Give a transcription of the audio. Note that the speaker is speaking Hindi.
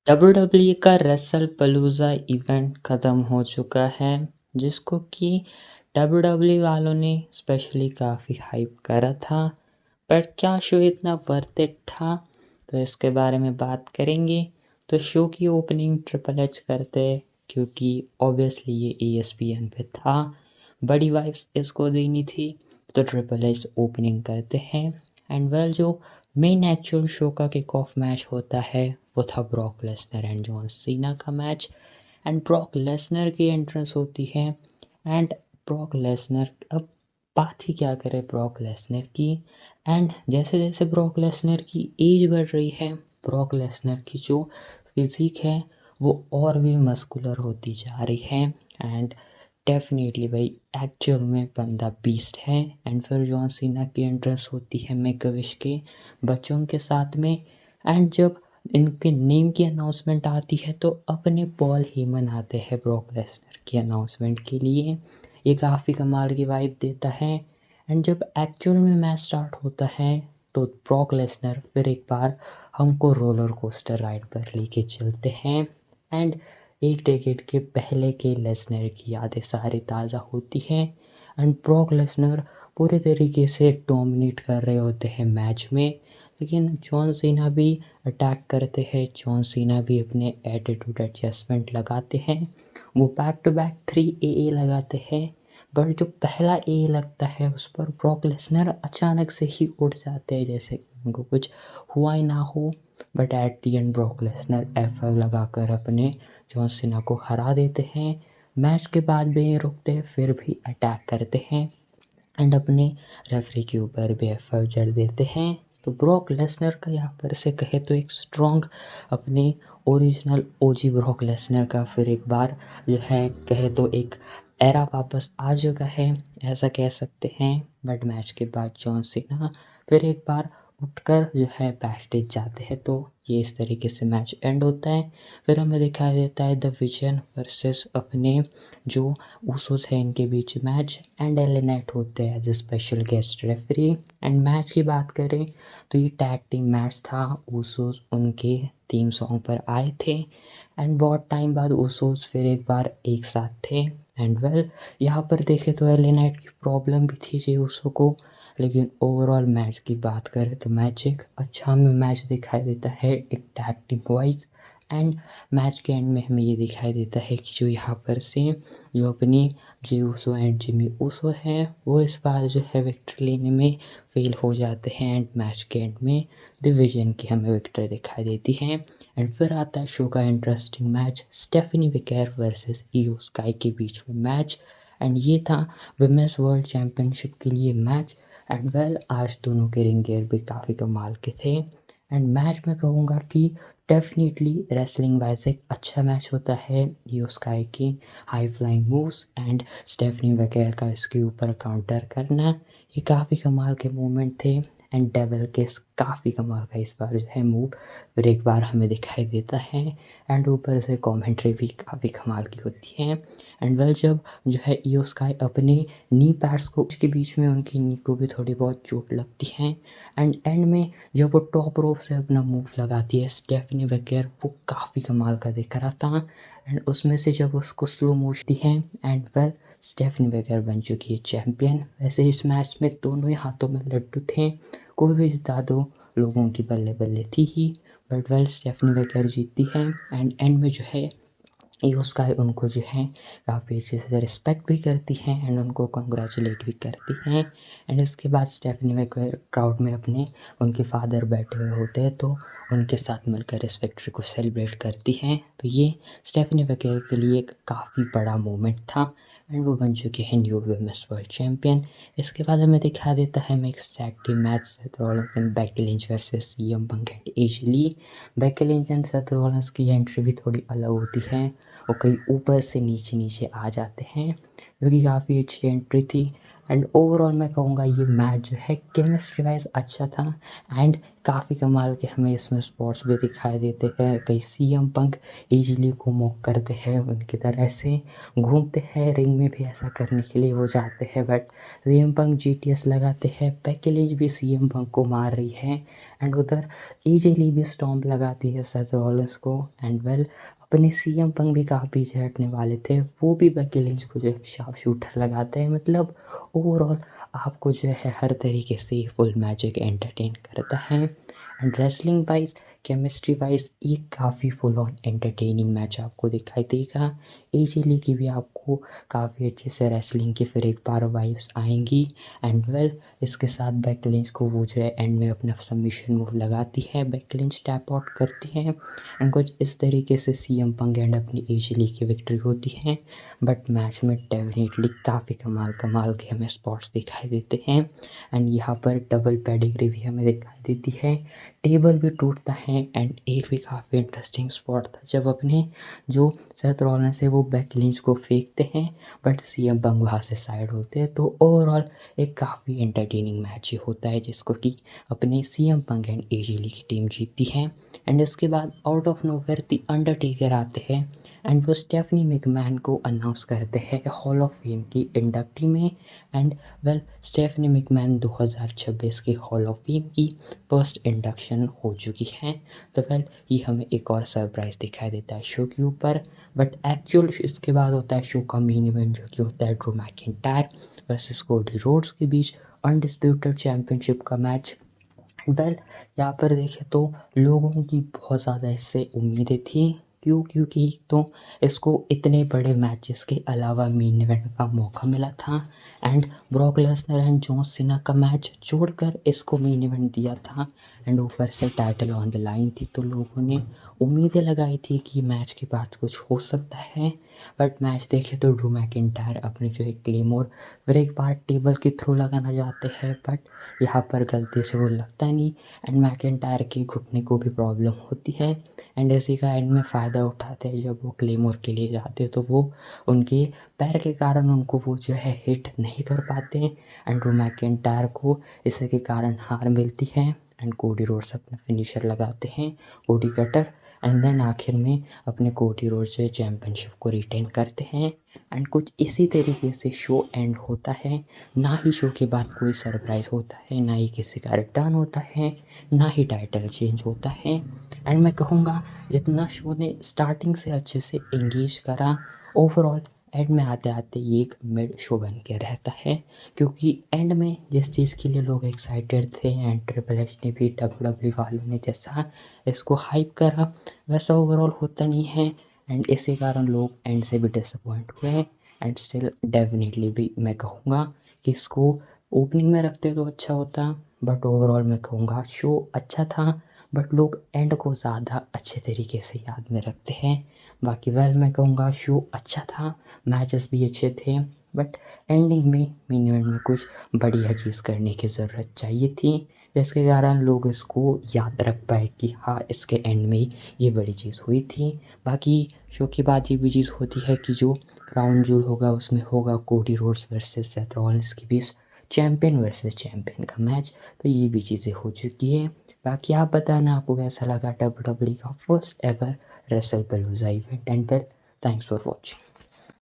WWE का रेसल पलूजा इवेंट ख़त्म हो चुका है, जिसको कि WWE वालों ने स्पेशली काफ़ी हाइप करा था। पर क्या शो इतना वर्थ इट था? तो इसके बारे में बात करेंगे। तो शो की ओपनिंग ट्रिपल एच करते हैं, क्योंकि ऑब्वियसली ये ESPN पे था, बड़ी वाइब्स इसको देनी थी, तो ट्रिपल एच ओपनिंग करते हैं। एंड वेल जो मेन एक्चुअल शो का किक ऑफ मैच होता है वो था Brock Lesnar and John Cena का मैच। एंड ब्रॉक लेसनर की एंट्रेंस होती है। एंड ब्रॉक लेसनर अब बात ही क्या करें ब्रॉक लेसनर की। एंड जैसे जैसे ब्रॉक लेसनर की एज बढ़ रही है, ब्रॉक लेसनर की जो फिज़िक है वो और भी मस्कुलर होती जा रही है। एंड डेफिनेटली भाई एक्चुअल में बंदा बीस्ट है। एंड फिर जॉन सीना की एंट्रेंस होती है मेक अ विश के बच्चों के साथ में। एंड जब इनके नेम की अनाउंसमेंट आती है तो अपने पॉल हेमन आते हैं ब्रॉक लेसनर की अनाउंसमेंट के लिए। ये काफ़ी कमाल की वाइब देता है। एंड जब एक्चुअल में मैच स्टार्ट होता है तो ब्रॉक लेसनर फिर एक बार हमको रोलर कोस्टर राइड पर लेके चलते हैं। एंड एक डेकेड के पहले के लेसनर की यादें सारी ताज़ा होती हैं। एंड ब्रॉक लेसनर पूरे तरीके से डोमिनेट कर रहे होते हैं मैच में, लेकिन जॉन सीना भी अटैक करते हैं। जॉन सीना भी अपने एटीट्यूड एडजस्टमेंट लगाते हैं। वो बैक टू बैक 3 AA लगाते हैं, बट जो पहला ए लगता है उस पर ब्रॉक लेसनर अचानक से ही उड़ जाते हैं, जैसे उनको कुछ हुआ ही ना हो। But at the and Brock Lesnar F5 लगाकर अपने जॉन सीना को हरा देते हैं। मैच के बाद भी नहीं रुकते, फिर भी अटैक करते हैं एंड अपने रेफरी के ऊपर भी F5 जड़ देते हैं। तो ब्रॉक लेसनर का यहाँ पर से कहे तो एक स्ट्रॉन्ग अपने ओरिजिनल OG ब्रॉक लेसनर का फिर एक बार जो है कहे तो एक एरा वापस आ चुका है, ऐसा कह सकते हैं। बट मैच के बाद जॉन सीना फिर एक बार उठकर जो है बैकस्टेज जाते हैं, तो ये इस तरीके से मैच एंड होता है। फिर हमें दिखाई देता है द विजन वर्सेस अपने जो ऊसोस है इनके बीच मैच। एंड LA नाइट होते हैं as a special guest referee. And match की बात करें तो ये टैग टीम मैच था। ऊसोस उनके थीम सॉन्ग पर आए थे एंड बहुत टाइम बाद ऊसोस फिर एक बार एक साथ थे। एंड वेल यहाँ पर देखें तो LA नाइट की प्रॉब्लम भी थी जे ऊसो को, लेकिन ओवरऑल मैच की बात करें तो मैच एक अच्छा हमें मैच दिखाई देता है एक tag team wise. And match के एंड में हमें ये दिखाई देता है कि जो यहाँ पर से जो अपनी Jey Uso and Jimmy Uso हैं वो इस बार जो है विक्ट्री लेने में फेल हो जाते हैं। एंड मैच के एंड में डिवीजन की हमें विक्ट्री दिखाई देती है। एंड फिर आता है शो का इंटरेस्टिंग मैच, स्टेफनी विकेर वर्सेस इयो स्काई के बीच में मैच। एंड ये था विमेंस वर्ल्ड चैम्पियनशिप के लिए मैच। एंड वेल आज दोनों के रिंग गियर भी काफ़ी कमाल के थे। एंड मैच में कहूँगा कि डेफिनेटली रेसलिंग वाइज एक अच्छा मैच होता है। इयो स्काई की high flying moves and Stephanie वगैरह का इसके ऊपर काउंटर करना, ये काफ़ी कमाल के मूवमेंट थे। एंड डेविल केस काफ़ी कमाल का इस बार जो है मूव फिर एक बार हमें दिखाई देता है। एंड ऊपर से कमेंट्री भी काफ़ी कमाल की होती है। एंड वेल जब जो है इयो स्काई अपने नी पैड्स को उसके बीच में उनकी नी को भी थोड़ी बहुत चोट लगती है। एंड एंड में जब वो टॉप रोप से अपना मूव लगाती है स्टेफनी वगैरह, वो काफ़ी कमाल का दिख रहा था। एंड उसमें से जब उसको स्लो मोशन दी है एंड वेल स्टेफनी वगैरह बन चुकी है चैम्पियन। वैसे इस मैच में दोनों ही हाथों में लड्डू थे, कोई भी जिता दो लोगों की बल्ले बल्ले थी ही। बट वेल स्टेफनी वगैरह जीतती है। एंड एंड में जो है इयो स्काई उनको जो है काफ़ी अच्छे से रिस्पेक्ट भी करती हैं एंड उनको कंग्रेचुलेट भी करती हैं। एंड इसके बाद स्टेफनी वगैरह क्राउड में अपने उनके फादर बैठे हुए होते हैं, तो उनके साथ मिलकर इस विक्ट्री को सेलिब्रेट करती हैं। तो ये स्टेफनी वगैरह के लिए एक काफ़ी बड़ा मोमेंट था एंड वो बन चुके हैं न्यू वुमेन्स वर्ल्ड चैम्पियन। इसके बाद हमें दिखा देता है mix tag team match, Seth Rollins and Becky Lynch versus CM Punk and Edge ली। Becky Lynch and Seth Rollins की एंट्री भी थोड़ी अलग होती है, वो कहीं ऊपर से नीचे नीचे आ जाते हैं, जो कि काफ़ी अच्छी एंट्री थी। एंड ओवरऑल मैं कहूँगा ये मैच जो है केमिस्ट्री वाइज अच्छा था एंड काफ़ी कमाल के हमें इसमें स्पॉट्स भी दिखाई देते हैं। कई CM पंक इजीली को मॉक करते हैं, उनकी तरह से घूमते हैं, रिंग में भी ऐसा करने के लिए वो जाते हैं, बट CM पंक GTS लगाते हैं। बेकी लिंच भी CM पंक को मार रही है एंड उधर इजीली भी स्टॉम्प लगाती है सेथ रॉलिंस को एंड वेल अपने CM पंक भी काफ़ी पीछे हटने वाले थे, वो भी बेकी लिंच को जो है शार्प शूटर लगाते हैं। मतलब ओवरऑल आपको जो है हर तरीके से फुल मैजिक एंटरटेन करता है and wrestling wise chemistry wise ये काफ़ी फुल ऑन एंटरटेनिंग मैच आपको दिखाई देगा। AJ ली की भी आपको काफ़ी अच्छे से रेसलिंग की फिर एक बार वाइब्स आएंगी एंड वेल इसके साथ बेकी लिंच को वो जो है एंड में अपना सबमिशन मूव लगाती है, बेकी लिंच टैप आउट करती है एंड कुछ इस तरीके से CM पंक एंड अपनी AJ ली की विक्ट्री होती है। बट मैच में डेफिनेटली काफ़ी कमाल कमाल के हमें स्पॉट्स दिखाई देते हैं एंड यहाँ पर डबल पेडिग्री भी हमें दिखाई देती है, टेबल भी टूटता है एंड एक भी काफ़ी इंटरेस्टिंग स्पॉट था जब अपने जो सेथ रॉलिंस है वो बेकी लिंच को फेंकते हैं बट CM पंक वहाँ से साइड होते हैं। तो ओवरऑल एक काफ़ी एंटरटेनिंग मैच ही होता है जिसको कि अपने CM पंक एंड AJ ली की टीम जीतती है एंड इसके बाद out of nowhere the Undertaker आते हैं एंड वो स्टेफनी मैकमैन को अनाउंस करते हैं हॉल ऑफ फेम की इंडक्टी में एंड वेल स्टेफनी मैकमैन 2026 के हॉल ऑफ फेम की फर्स्ट इंडक्शन हो चुकी है। तो वेल ये हमें एक और सरप्राइज़ दिखाई देता है शो के ऊपर, बट एक्चुअल इसके बाद होता है शो का मेन इवेंट जो कि होता है Drew McIntyre versus Cody Rhodes के बीच अनडिस्प्यूटेड चैम्पियनशिप का मैच। वेल यहाँ पर देखें तो लोगों की बहुत ज़्यादा इससे उम्मीदें थी, क्योंकि तो इसको इतने बड़े मैचेस के अलावा मेन इवेंट का मौका मिला था and Brock Lesnar and John Cena का मैच छोड़कर इसको मेन इवेंट दिया था एंड ऊपर से टाइटल ऑन द लाइन थी। तो लोगों ने उम्मीदें लगाई थी कि मैच के बाद कुछ हो सकता है, बट मैच देखे तो ड्रू मैकिंटायर अपने जो है क्लेमोर फिर एक बार टेबल के थ्रू लगाना चाहते हैं, बट यहाँ पर गलती से वो लगता नहीं एंड मैकिंटायर के घुटने को भी प्रॉब्लम होती है एंड इसी का एंड में फ़ायदा उठाते हैं जब वो क्लेमोर के लिए जाते हैं तो वो उनके पैर के कारण उनको वो जो है हिट नहीं कर पाते हैं एंड ड्रू मैकिंटायर को इसके कारण हार मिलती है एंड कोडी रोड्स अपना फिनिशर लगाते हैं कोडी कटर एंड देन आखिर में अपने कोडी रोड्स जो है चैम्पियनशिप को रिटेन करते हैं एंड कुछ इसी तरीके से शो एंड होता है। ना ही शो के बाद कोई सरप्राइज़ होता है, ना ही किसी का रिटर्न होता है, ना ही टाइटल चेंज होता है एंड मैं कहूँगा जितना शो ने स्टार्टिंग से अच्छे से एंगेज करा, ओवरऑल एंड में आते आते ये एक मिड शो बन के रहता है, क्योंकि एंड में जिस चीज़ के लिए लोग एक्साइटेड थे एंड ट्रिपल एच ने भी WWE वालों ने जैसा इसको हाइप करा वैसा ओवरऑल होता नहीं है एंड इसी कारण लोग एंड से भी डिसअपॉइंट हुए एंड स्टिल डेफिनेटली भी मैं कहूँगा कि इसको ओपनिंग में रखते तो अच्छा होता, बट ओवरऑल मैं कहूँगा शो अच्छा था बट लोग एंड को ज़्यादा अच्छे तरीके से याद में रखते हैं। बाकी वेल मैं कहूँगा शो अच्छा था, मैचेस भी अच्छे थे, बट एंडिंग में मेन इवेंट में कुछ बढ़िया चीज़ करने की ज़रूरत चाहिए थी जिसके कारण लोग इसको याद रख पाए कि हाँ इसके एंड में ये बड़ी चीज़ हुई थी। बाकी शो की बात ये भी चीज़ होती है कि जो क्राउन जूल होगा उसमें होगा Cody Rhodes versus Seth Rollins के बीच चैम्पियन वर्सेस चैम्पियन का मैच, तो ये भी चीज़ें हो चुकी है। बाकी आप बताना आपको कैसा लगा WWE का first ever Wrestlepalooza event and well thanks for watching.